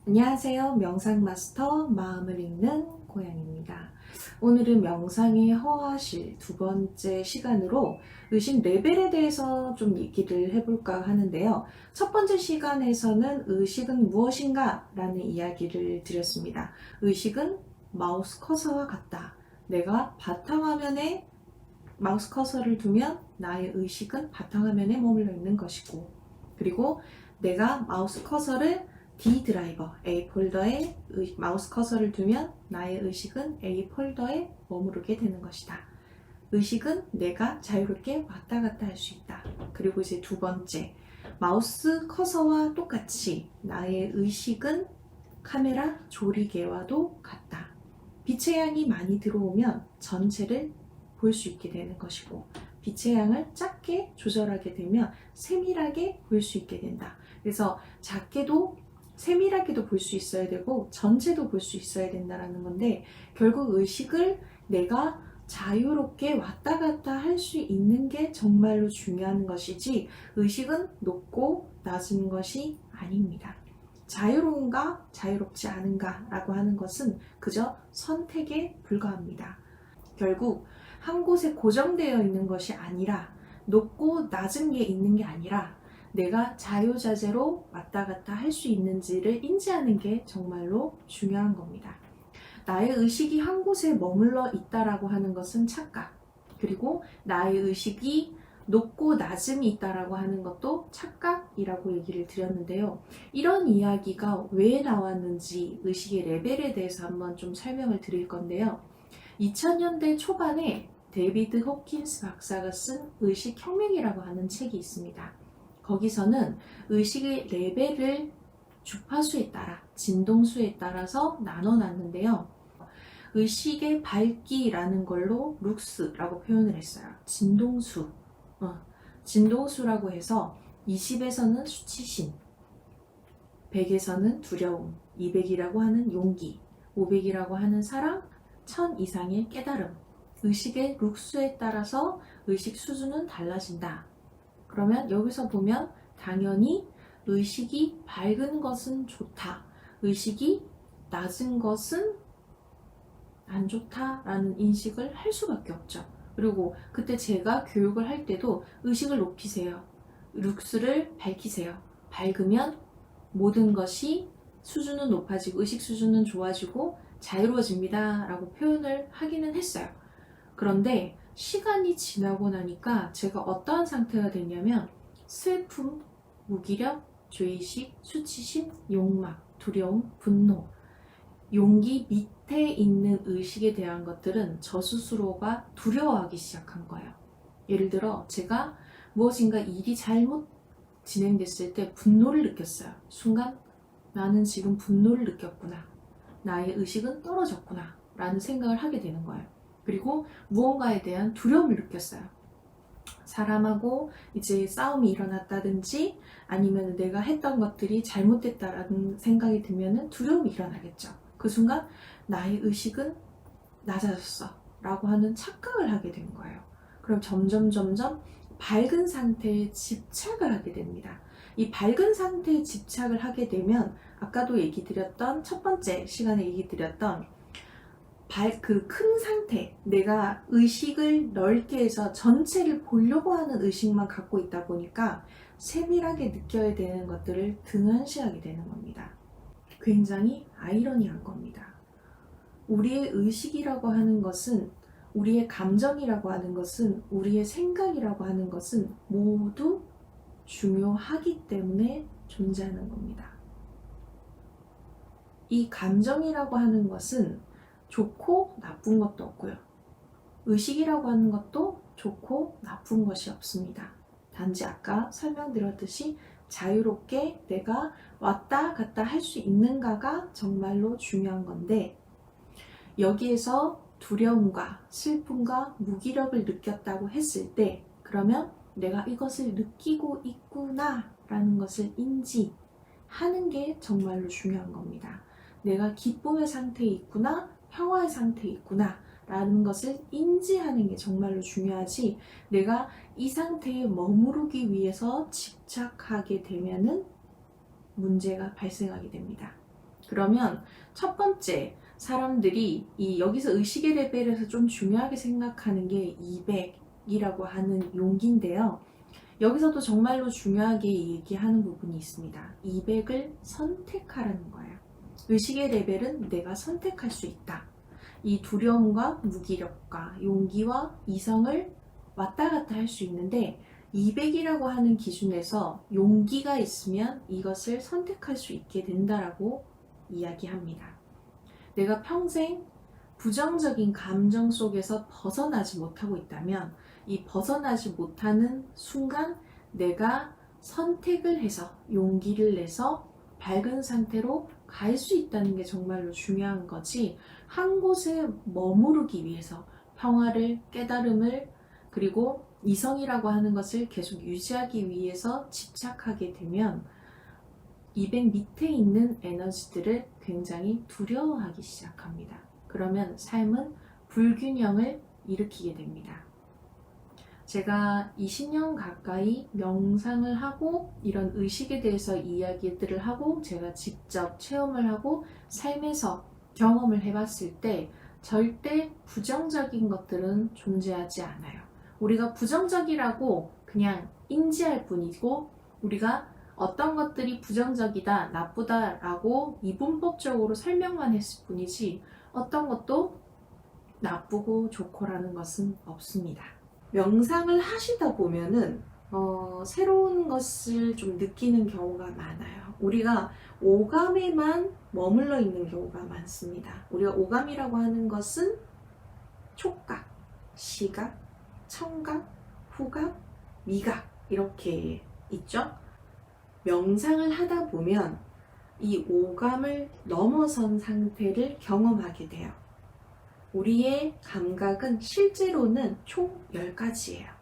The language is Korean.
안녕하세요. 명상 마스터 마음을 읽는 고양입니다. 오늘은 명상의 허하실 두 번째 시간으로 의식 레벨에 대해서 좀 얘기를 해볼까 하는데요. 첫 번째 시간에서는 의식은 무엇인가? 라는 이야기를 드렸습니다. 의식은 마우스 커서와 같다. 내가 바탕화면에 마우스 커서를 두면 나의 의식은 바탕화면에 머물러 있는 것이고, 그리고 내가 마우스 커서를 D 드라이버 A 폴더에 마우스 커서를 두면 나의 의식은 A 폴더에 머무르게 되는 것이다. 의식은 내가 자유롭게 왔다 갔다 할 수 있다. 그리고 이제 두 번째, 마우스 커서와 똑같이 나의 의식은 카메라 조리개와도 같다. 빛의 양이 많이 들어오면 전체를 볼 수 있게 되는 것이고, 빛의 양을 작게 조절하게 되면 세밀하게 볼 수 있게 된다. 그래서 작게도 세밀하게도 볼 수 있어야 되고 전체도 볼 수 있어야 된다는 건데, 결국 의식을 내가 자유롭게 왔다 갔다 할 수 있는 게 정말로 중요한 것이지, 의식은 높고 낮은 것이 아닙니다. 자유로운가 자유롭지 않은가 라고 하는 것은 그저 선택에 불과합니다. 결국 한 곳에 고정되어 있는 것이 아니라, 높고 낮은 게 있는 게 아니라 내가 자유자재로 왔다 갔다 할 수 있는지를 인지하는 게 정말로 중요한 겁니다. 나의 의식이 한 곳에 머물러 있다라고 하는 것은 착각, 그리고 나의 의식이 높고 낮음이 있다라고 하는 것도 착각이라고 얘기를 드렸는데요. 이런 이야기가 왜 나왔는지 의식의 레벨에 대해서 한번 좀 설명을 드릴 건데요. 2000년대 초반에 데이비드 호킨스 박사가 쓴 의식혁명이라고 하는 책이 있습니다. 거기서는 의식의 레벨을 주파수에 따라, 진동수에 따라서 나눠놨는데요. 의식의 밝기라는 걸로 룩스라고 표현을 했어요. 진동수. 진동수라고 해서 20에서는 수치심, 100에서는 두려움, 200이라고 하는 용기, 500이라고 하는 사랑, 1000 이상의 깨달음. 의식의 룩수에 따라서 의식 수준은 달라진다. 그러면 여기서 보면 당연히 의식이 밝은 것은 좋다, 의식이 낮은 것은 안 좋다라는 인식을 할 수밖에 없죠. 그리고 그때 제가 교육을 할 때도 의식을 높이세요. 룩스를 밝히세요. 밝으면 모든 것이 수준은 높아지고 의식 수준은 좋아지고 자유로워집니다 라고 표현을 하기는 했어요. 그런데 시간이 지나고 나니까 제가 어떠한 상태가 됐냐면, 슬픔, 무기력, 죄의식, 수치심, 욕망, 두려움, 분노, 용기 밑에 있는 의식에 대한 것들은 저 스스로가 두려워하기 시작한 거예요. 예를 들어 제가 무엇인가 일이 잘못 진행됐을 때 분노를 느꼈어요. 순간 나는 지금 분노를 느꼈구나, 나의 의식은 떨어졌구나 라는 생각을 하게 되는 거예요. 그리고 무언가에 대한 두려움을 느꼈어요. 사람하고 이제 싸움이 일어났다든지 아니면 내가 했던 것들이 잘못됐다라는 생각이 들면 두려움이 일어나겠죠. 그 순간 나의 의식은 낮아졌어 라고 하는 착각을 하게 된 거예요. 그럼 점점 밝은 상태에 집착을 하게 됩니다. 이 밝은 상태에 집착을 하게 되면 아까도 얘기 드렸던, 첫 번째 시간에 얘기 드렸던 그 큰 상태, 내가 의식을 넓게 해서 전체를 보려고 하는 의식만 갖고 있다 보니까 세밀하게 느껴야 되는 것들을 등한시하게 되는 겁니다. 굉장히 아이러니한 겁니다. 우리의 의식이라고 하는 것은, 우리의 감정이라고 하는 것은, 우리의 생각이라고 하는 것은 모두 중요하기 때문에 존재하는 겁니다. 이 감정이라고 하는 것은 좋고 나쁜 것도 없고요. 의식이라고 하는 것도 좋고 나쁜 것이 없습니다. 단지 아까 설명드렸듯이 자유롭게 내가 왔다 갔다 할 수 있는가가 정말로 중요한 건데, 여기에서 두려움과 슬픔과 무기력을 느꼈다고 했을 때, 그러면 내가 이것을 느끼고 있구나 라는 것을 인지하는 게 정말로 중요한 겁니다. 내가 기쁨의 상태에 있구나, 평화의 상태에 있구나 라는 것을 인지하는 게 정말로 중요하지, 내가 이 상태에 머무르기 위해서 집착하게 되면은 문제가 발생하게 됩니다. 그러면 첫 번째, 사람들이 여기서 의식의 레벨에서 좀 중요하게 생각하는 게 200이라고 하는 용기인데요. 여기서도 정말로 중요하게 얘기하는 부분이 있습니다. 200을 선택하라는 거예요. 의식의 레벨은 내가 선택할 수 있다. 이 두려움과 무기력과 용기와 이성을 왔다 갔다 할 수 있는데 200이라고 하는 기준에서 용기가 있으면 이것을 선택할 수 있게 된다라고 이야기합니다. 내가 평생 부정적인 감정 속에서 벗어나지 못하고 있다면 이 벗어나지 못하는 순간 내가 선택을 해서 용기를 내서 밝은 상태로 갈 수 있다는 게 정말로 중요한 거지, 한 곳에 머무르기 위해서 평화를, 깨달음을, 그리고 이성이라고 하는 것을 계속 유지하기 위해서 집착하게 되면 200 밑에 있는 에너지들을 굉장히 두려워하기 시작합니다. 그러면 삶은 불균형을 일으키게 됩니다. 제가 20년 가까이 명상을 하고 이런 의식에 대해서 이야기들을 하고 제가 직접 체험을 하고 삶에서 경험을 해봤을 때 절대 부정적인 것들은 존재하지 않아요. 우리가 부정적이라고 그냥 인지할 뿐이고, 우리가 어떤 것들이 부정적이다, 나쁘다라고 이분법적으로 설명만 했을 뿐이지 어떤 것도 나쁘고 좋고라는 것은 없습니다. 명상을 하시다 보면은 새로운 것을 좀 느끼는 경우가 많아요. 우리가 오감에만 머물러 있는 경우가 많습니다. 우리가 오감이라고 하는 것은 촉각, 시각, 청각, 후각, 미각 이렇게 있죠. 명상을 하다 보면 이 오감을 넘어선 상태를 경험하게 돼요. 우리의 감각은 실제로는 총 10가지예요.